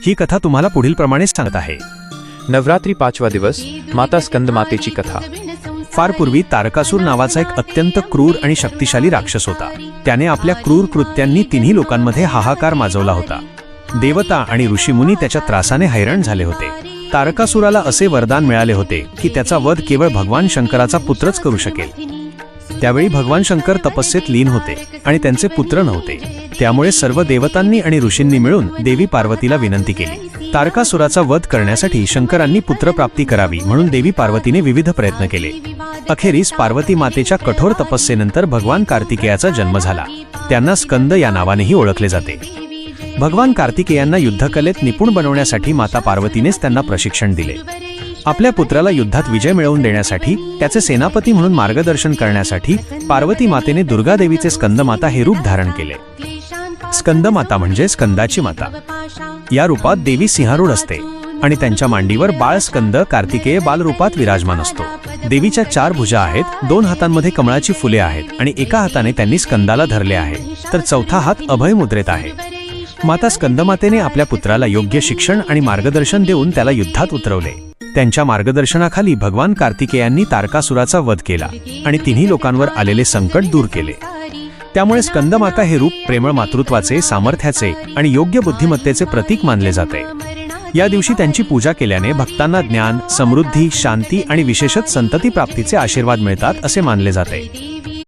ही कथा तुम्हाला पुढील प्रमाणेच सांगत आहे। नवरात्री 5वा दिवस, माता स्कंदमातेची कथा। फार पूर्वी तारकासूर नावाचा एक अत्यंत क्रूर आणि शक्तिशाली राक्षस होता। त्याने आपल्या क्रूर कृत्यांनी तिन्ही लोकांमध्ये हाहाकार माजवला होता। देवता आणि ऋषीमुनी त्याच्या त्रासाने हैराण झाले होते। तारकासुराला असे वरदान मिळाले होते की त्याचा वध केवळ भगवान शंकराचा पुत्रच करू शकेल। त्यावेळी भगवान शंकर तपस्येत लीन होते आणि त्यांचे पुत्र नव्हते। त्यामुळे सर्व देवतांनी आणि ऋषींनी मिळून देवी पार्वतीला विनंती केली। तारकासुराचा वध करण्यासाठी शंकरांनी पुत्रप्राप्ती करावी म्हणून देवी पार्वतीने विविध प्रयत्न केले। अखेरीस पार्वती मातेच्या कठोर तपस्येनंतर भगवान कार्तिकेयाचा जन्म झाला। त्यांना स्कंद या नावानेही ओळखले जाते। भगवान कार्तिकेयांना युद्धकलेत निपुण बनवण्यासाठी माता पार्वतीनेच त्यांना प्रशिक्षण दिले। आपल्या पुत्राला युद्धात विजय मिळवून देण्यासाठी, त्याचे सेनापती म्हणून मार्गदर्शन करण्यासाठी पार्वती मातेने दुर्गा देवीचे स्कंदमाता हे रूप धारण केले। स्कंदमाता म्हणजे स्कंदाची माता। या रूपात देवी सिंहारूढ असते आणि त्यांच्या मांडीवर बाळ स्कंद कार्तिकेय बालरूपात विराजमान असतो। देवीच्या 4 भुजा आहेत, 2 हातांमध्ये कमळाची फुले आहेत आणि एका हाताने त्यांनी स्कंदाला धरले आहे, तर चौथा हात अभय मुद्रेत आहे। माता स्कंदमातेने आपल्या पुत्राला योग्य शिक्षण आणि मार्गदर्शन देऊन त्याला युद्धात उतरवले। त्यांच्या मार्गदर्शनाखाली भगवान कार्तिकेयांनी तारकासुराचा वध केला आणि तिन्ही लोकांवर आलेले संकट दूर केले। त्यामुळे स्कंदमाता हे रूप प्रेमळ मातृत्वाचे, सामर्थ्याचे आणि योग्य बुद्धिमत्तेचे प्रतीक मानले जाते। या दिवशी त्यांची पूजा केल्याने भक्तांना ज्ञान, समृद्धी, शांती आणि विशेषतः संतती प्राप्तीचे आशीर्वाद मिळतात असे मानले जाते।